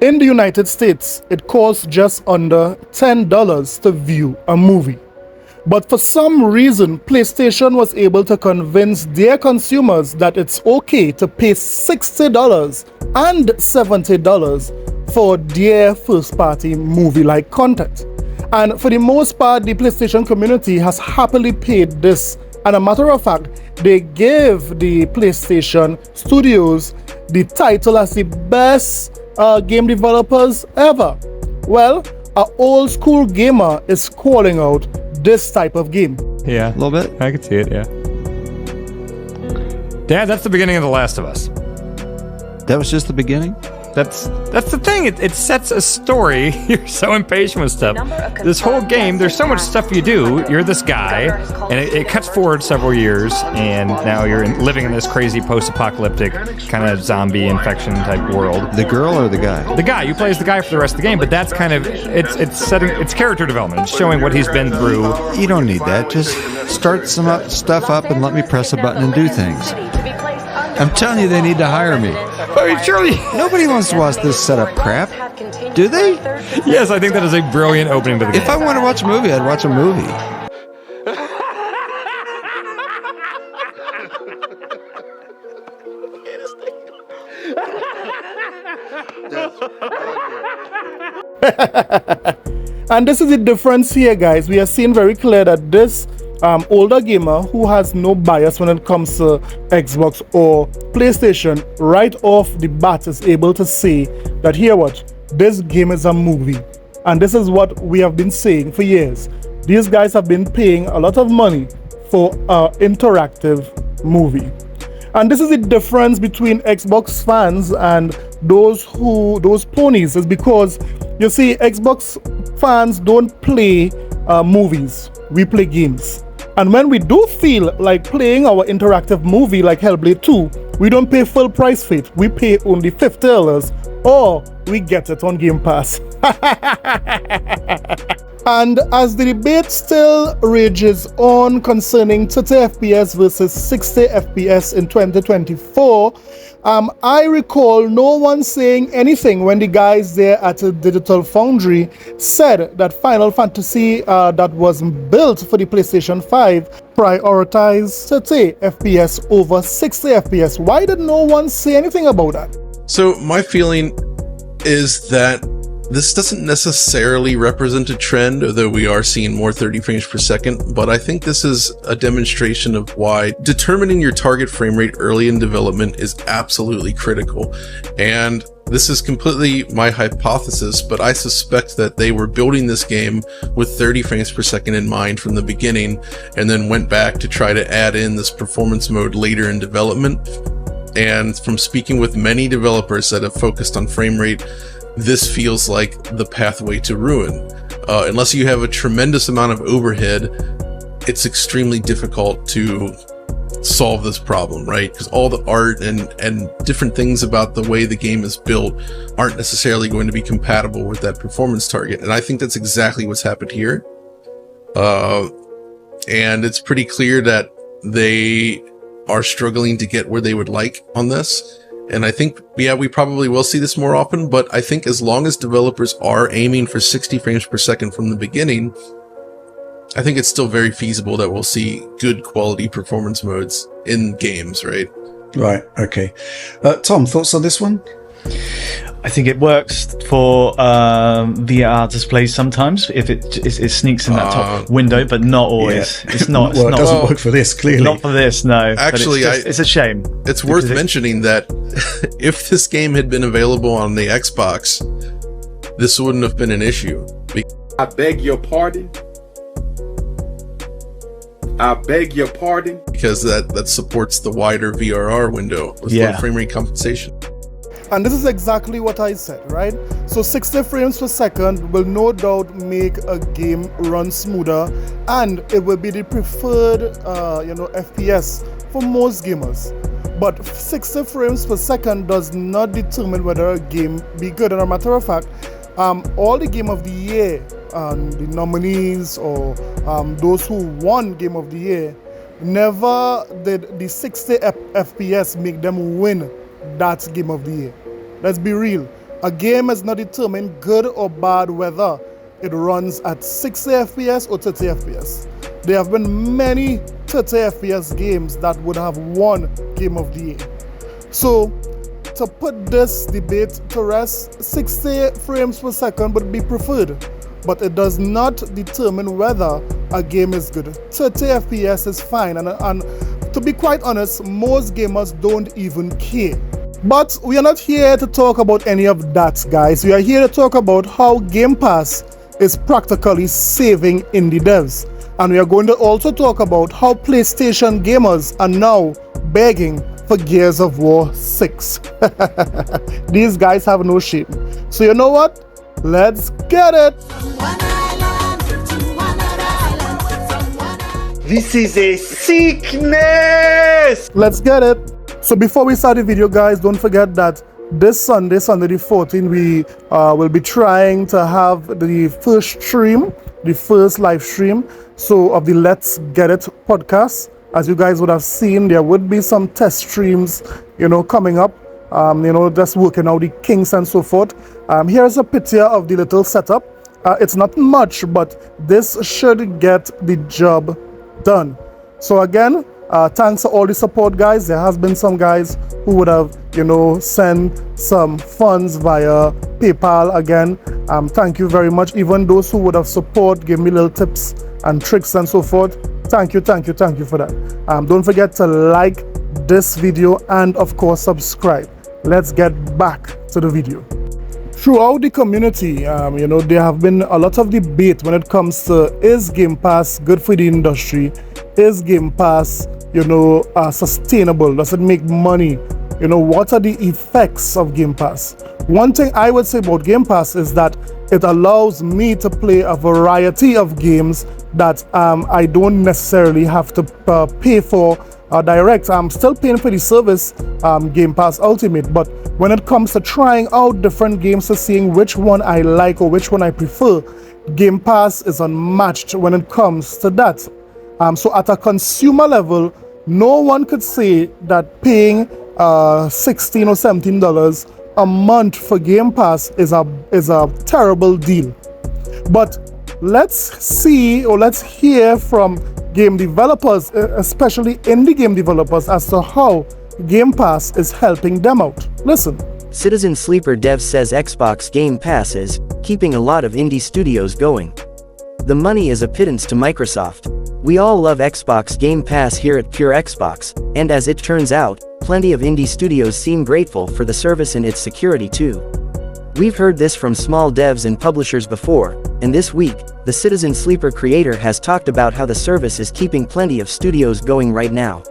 In the United States, it costs just under $10 to view a movie. But for some reason, PlayStation was able to convince their consumers that it's okay to pay $60 and $70 for their first-party movie-like content. And for the most part, the PlayStation community has happily paid this. And a matter of fact, they gave the PlayStation Studios the title as the best game developers ever. Well, an old school gamer is calling out this type of game. Yeah, A little bit. I could see it, yeah. Dad, that's the beginning of The Last of Us. That was just the beginning? That's the thing. It sets a story. You're so impatient with stuff. This whole game, there's so much stuff you do. You're this guy, and it cuts forward several years, and now you're living in this crazy post-apocalyptic kind of zombie infection type world. The girl or the guy? The guy. You play as the guy for the rest of the game, but that's kind of it's setting it's character development. It's showing what he's been through. You don't need that. Just start some stuff up and let me press a button and do things. I'm telling you, they need to hire me. I mean, surely Nobody wants to watch this setup crap. Do they? Yes, I think that is a brilliant opening to the game. If I want to watch a movie, I'd watch a movie. And this is the difference here, guys. We are seeing very clear that this older gamer who has no bias when it comes to Xbox or PlayStation, right off the bat is able to say that, here what, this game is a movie. And this is what we have been saying for years. These guys have been paying a lot of money for an interactive movie. And this is the difference between Xbox fans and those ponies, is because, you see, Xbox fans don't play movies, we play games. And when we do feel like playing our interactive movie like Hellblade 2, we don't pay full price for it. We pay only $50 or we get it on Game Pass. And as the debate still rages on concerning 30 FPS versus 60 FPS in 2024, I recall no one saying anything when the guys there at Digital Foundry said that Final Fantasy that was built for the PlayStation 5 prioritized 30 FPS over 60 FPS. Why did no one say anything about that? So my feeling is that this doesn't necessarily represent a trend, although we are seeing more 30 frames per second, but I think this is a demonstration of why determining your target frame rate early in development is absolutely critical. And this is completely my hypothesis, but I suspect that they were building this game with 30 frames per second in mind from the beginning, and then went back to try to add in this performance mode later in development. And from speaking with many developers that have focused on frame rate, this feels like the pathway to ruin. Unless you have a tremendous amount of overhead, it's extremely difficult to solve this problem, right? Because all the art and different things about the way the game is built aren't necessarily going to be compatible with that performance target. And I think that's exactly what's happened here. And it's pretty clear that they are struggling to get where they would like on this. And I think, yeah, we probably will see this more often, but I think as long as developers are aiming for 60 frames per second from the beginning, I think it's still very feasible that we'll see good quality performance modes in games, right? Right, okay. Tom, thoughts on this one? I think it works for VR displays sometimes if it sneaks in that top window, but not always. Yeah. It's not. Well, it doesn't work for this, clearly. Not for this, no. Actually, it's a shame. It's worth mentioning that if this game had been available on the Xbox, this wouldn't have been an issue. I beg your pardon. I beg your pardon. Because that supports the wider VRR window with low frame rate compensation. And this is exactly what I said, right? So 60 frames per second will no doubt make a game run smoother, and it will be the preferred, FPS for most gamers. But 60 frames per second does not determine whether a game be good. And as a matter of fact, all the Game of the Year, the nominees or those who won Game of the Year, never did the 60 FPS make them win that Game of the Year. Let's be real. A game is not determined good or bad whether it runs at 60 FPS or 30 FPS. There have been many 30 FPS games that would have won Game of the Year. So, to put this debate to rest, 60 frames per second would be preferred, but it does not determine whether a game is good. 30 FPS is fine, and to be quite honest, most gamers don't even care. But we are not here to talk about any of that, guys. We are here to talk about how Game Pass is practically saving indie devs. And we are going to also talk about how PlayStation gamers are now begging for Gears of War 6. These guys have no shame. So you know what? Let's get it! This is a sickness! Let's get it! So before we start the video, guys, don't forget that this Sunday the 14th, we will be trying to have the first live stream, so of the Let's Get It podcast. As you guys would have seen, there would be some test streams, coming up, just working out the kinks and so forth. Here's a picture of the little setup. It's not much, but this should get the job done. So again, thanks for all the support, guys. There has been some guys who would have, sent some funds via PayPal again. Thank you very much. Even those who would have support, give me little tips and tricks and so forth. Thank you for that. Don't forget to like this video and of course subscribe. Let's get back to the video. Throughout the community, there have been a lot of debate when it comes to, is Game Pass good for the industry? Is Game Pass, sustainable? Does it make money? What are the effects of Game Pass? One thing I would say about Game Pass is that it allows me to play a variety of games that I don't necessarily have to pay for direct. I'm still paying for the service, Game Pass Ultimate, but when it comes to trying out different games to seeing which one I like or which one I prefer, Game Pass is unmatched when it comes to that. So at a consumer level, no one could say that paying $16 or $17 a month for Game Pass is a terrible deal. But let's hear from game developers, especially indie game developers, as to how Game Pass is helping them out. Listen. Citizen Sleeper Dev says Xbox Game Pass is keeping a lot of indie studios going. The money is a pittance to Microsoft. We all love Xbox Game Pass here at Pure Xbox, and as it turns out, plenty of indie studios seem grateful for the service and its security too. We've heard this from small devs and publishers before, and this week, the Citizen Sleeper creator has talked about how the service is keeping plenty of studios going right now.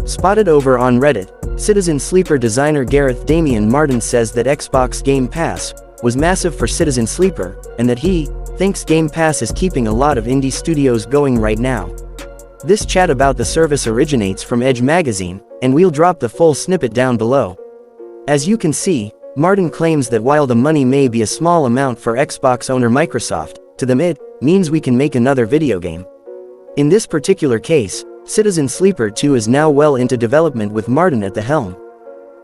Spotted over on Reddit, Citizen Sleeper designer Gareth Damian Martin says that Xbox Game Pass was massive for Citizen Sleeper, and that he thinks Game Pass is keeping a lot of indie studios going right now. This chat about the service originates from Edge magazine, and we'll drop the full snippet down below. As you can see, Martin claims that while the money may be a small amount for Xbox owner Microsoft, to them it means we can make another video game. In this particular case, Citizen Sleeper 2 is now well into development with Martin at the helm.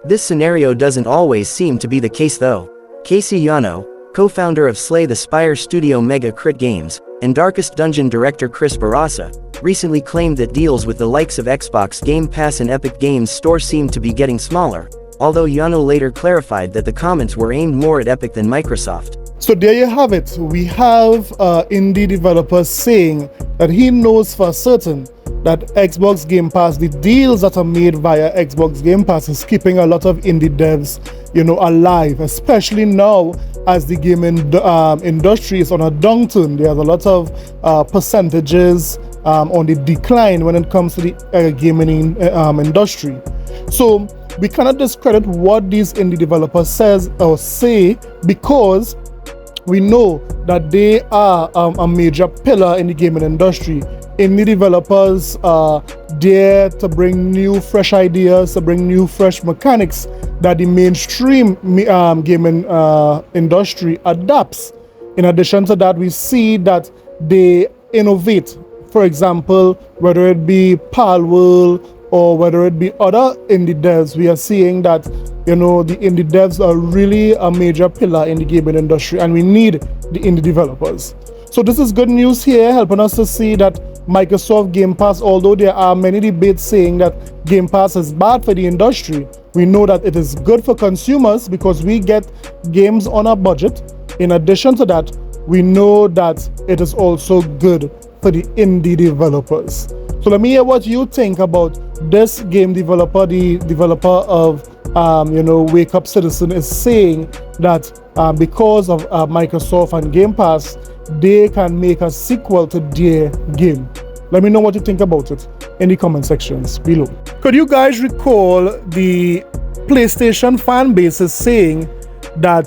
This scenario doesn't always seem to be the case though. Casey Yano, co-founder of Slay the Spire studio Mega Crit Games, and Darkest Dungeon director Chris Barassa, recently claimed that deals with the likes of Xbox Game Pass and Epic Games Store seem to be getting smaller, although Yano later clarified that the comments were aimed more at Epic than Microsoft. So there you have it. We have indie developers saying that he knows for certain that Xbox Game Pass, the deals that are made via Xbox Game Pass, is keeping a lot of indie devs, alive, especially now as the gaming industry is on a downturn. There's a lot of percentages on the decline when it comes to the gaming industry. So we cannot discredit what these indie developers say because we know that they are a major pillar in the gaming industry. Indie developers are there to bring new, fresh ideas, to bring new, fresh mechanics that the mainstream gaming industry adapts. In addition to that, we see that they innovate. For example, whether it be Palworld or whether it be other indie devs, we are seeing that, you know, the indie devs are really a major pillar in the gaming industry, and we need the indie developers. So this is good news here, helping us to see that Microsoft Game Pass, although there are many debates saying that Game Pass is bad for the industry, we know that it is good for consumers because we get games on a budget. In addition to that, we know that it is also good for the indie developers. So let me hear what you think about this game developer. The developer of Wake Up Citizen is saying that because of Microsoft and Game Pass, they can make a sequel to their game. Let me know what you think about it in the comment sections below. Could you guys recall the PlayStation fan base is saying that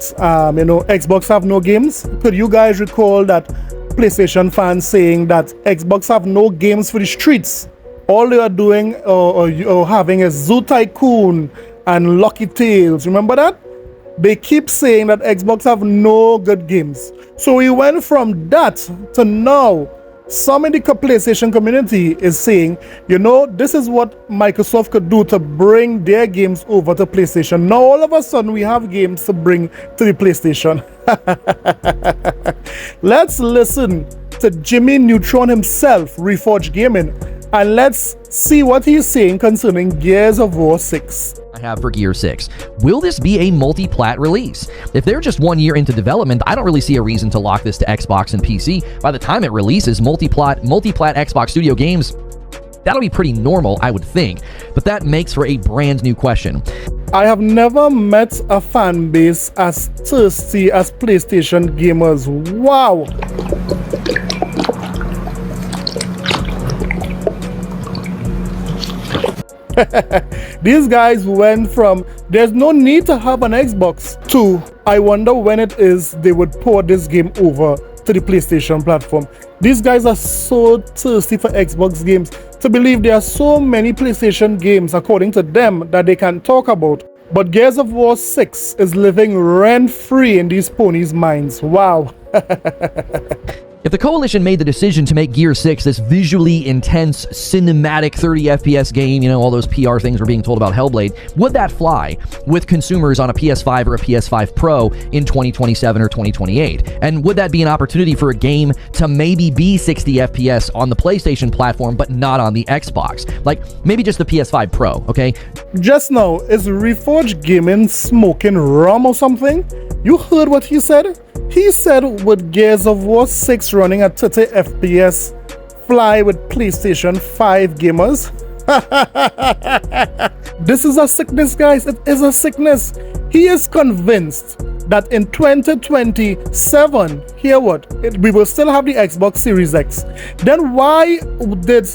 Xbox have no games? Could you guys recall that PlayStation fans saying that Xbox have no games for the streets? All they are doing or having is Zoo Tycoon and Lucky Tales. Remember that? They keep saying that Xbox have no good games. So we went from that to now. Some in the PlayStation community is saying, you know, this is what Microsoft could do to bring their games over to PlayStation. Now all of a sudden we have games to bring to the PlayStation. Let's listen to Jimmy Neutron himself, Reforge Gaming, and let's see what he's saying concerning Gears of War 6. I have for Gear 6. Will this be a multi-plat release? If they're just 1 year into development, I don't really see a reason to lock this to Xbox and PC. By the time it releases, multi-plat Xbox Studio games, that'll be pretty normal, I would think. But that makes for a brand new question. I have never met a fan base as thirsty as PlayStation gamers. Wow! These guys went from there's no need to have an Xbox to I wonder when it is they would port this game over to the PlayStation platform. These guys are so thirsty for Xbox games to believe there are so many PlayStation games according to them that they can talk about. But Gears of War 6 is living rent-free in these ponies' minds. Wow. If the Coalition made the decision to make Gear 6 this visually intense, cinematic 30 FPS game, you know, all those PR things we're being told about Hellblade, would that fly with consumers on a PS5 or a PS5 Pro in 2027 or 2028? And would that be an opportunity for a game to maybe be 60 FPS on the PlayStation platform, but not on the Xbox? Like, maybe just the PS5 Pro, okay? Just now, is Reforge Gaming smoking rum or something? You heard what he said? He said with Gears of War 6 running at 30 FPS, fly with PlayStation 5 gamers. This is a sickness, guys. It is a sickness. He is convinced that in 2027, hear what? We will still have the Xbox Series X. Then why did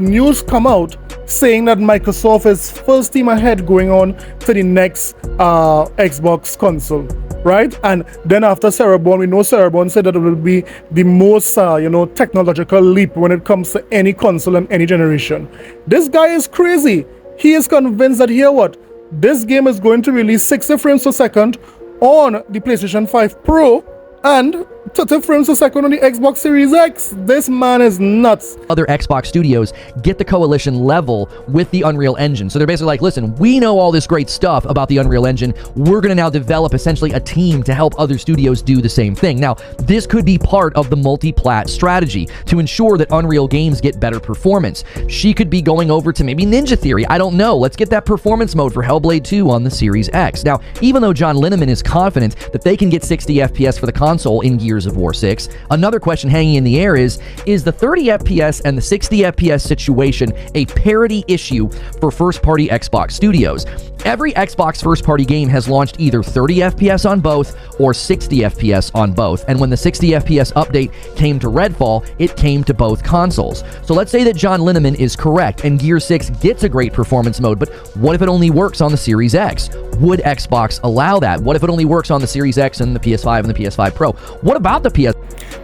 news come out saying that Microsoft is full steam ahead going on to the next Xbox console? Right? And then after Cerebon, we know Cerebon said that it will be the most technological leap when it comes to any console and any generation. This guy is crazy. He is convinced that, hear what? This game is going to release 60 frames per second on the PlayStation 5 Pro and 30 frames per second on the Xbox Series X. This man is nuts. Other Xbox studios get the Coalition level with the Unreal Engine. So they're basically like, listen, we know all this great stuff about the Unreal Engine. We're going to now develop essentially a team to help other studios do the same thing. Now, this could be part of the multi-plat strategy to ensure that Unreal games get better performance. She could be going over to maybe Ninja Theory. I don't know. Let's get that performance mode for Hellblade 2 on the Series X. Now, even though John Lineman is confident that they can get 60 FPS for the console in Gears of War 6, another question hanging in the air is the 30 FPS and the 60 FPS situation a parity issue for first-party Xbox studios? Every Xbox first-party game has launched either 30 FPS on both or 60 FPS on both, and when the 60 FPS update came to Redfall, it came to both consoles. So let's say that John Lineman is correct and Gear 6 gets a great performance mode, but what if it only works on the Series X? Would Xbox allow that? What if it only works on the Series X and the PS5 and the PS5 Pro? What about the PS?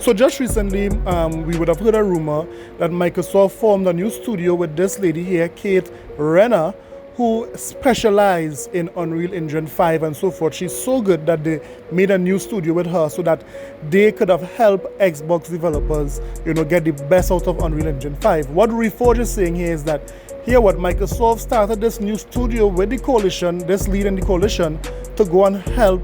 So just recently, we would have heard a rumor that Microsoft formed a new studio with this lady here, Kate Renner, who specializes in Unreal Engine 5 and so forth. She's so good that they made a new studio with her so that they could have helped Xbox developers, get the best out of Unreal Engine 5. What Reforge is saying here is that Here what Microsoft started this new studio with the coalition, this lead in the coalition, to go and help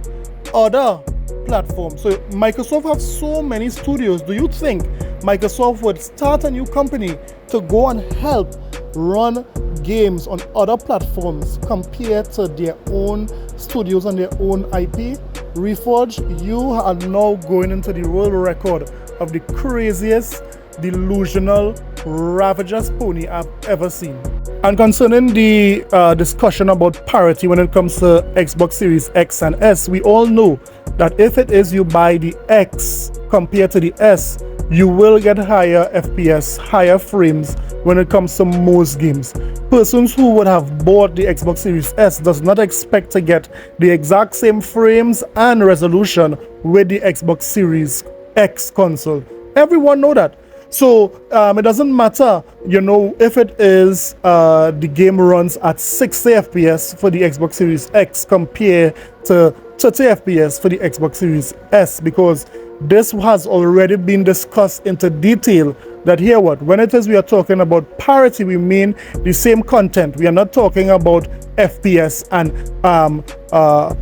other platforms. So Microsoft have so many studios. Do you think Microsoft would start a new company to go and help run games on other platforms compared to their own studios and their own IP? Reforge, you are now going into the world record of the craziest, delusional, ravagerous pony I've ever seen. And concerning the discussion about parity when it comes to Xbox Series X and S, we all know that if it is you buy the X compared to the S, you will get higher FPS, higher frames when it comes to most games. Persons who would have bought the Xbox Series S does not expect to get the exact same frames and resolution with the Xbox Series X console. Everyone know that. So it doesn't matter, you know, if it is the game runs at 60 FPS for the Xbox Series X compared to 30 FPS for the Xbox Series S, because this has already been discussed into detail. That here what, when it is we are talking about parity, we mean the same content. We are not talking about FPS and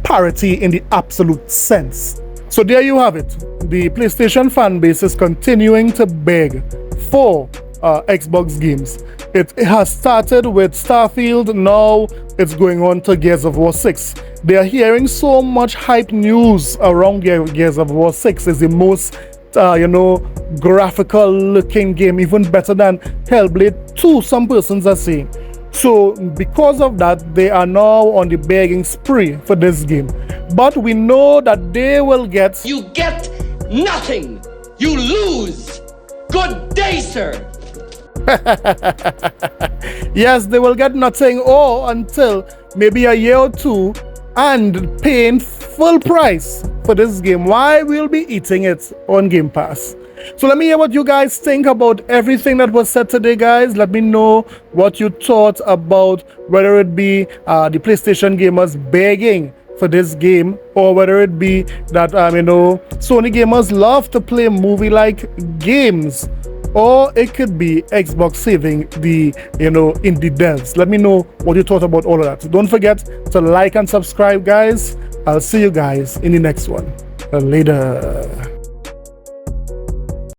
parity in the absolute sense. So there you have it. The PlayStation fan base is continuing to beg for Xbox games. It has started with Starfield, now it's going on to Gears of War 6. They are hearing so much hype news around Gears of War 6 is the most graphical looking game, even better than Hellblade 2, some persons are saying. So because of that, they are now on the begging spree for this game. But we know that they will get... You get nothing! You lose! Good day, sir! Yes, they will get nothing or until maybe a year or two and paying full price for this game. Why we'll be eating it on Game Pass. So let me hear what you guys think about everything that was said today, guys. Let me know what you thought about whether it be the PlayStation gamers begging for this game, or whether it be that Sony gamers love to play movie-like games, or it could be Xbox saving the indie devs. Let me know what you thought about all of that. Don't forget to like and subscribe, guys. I'll see you guys in the next one. Later.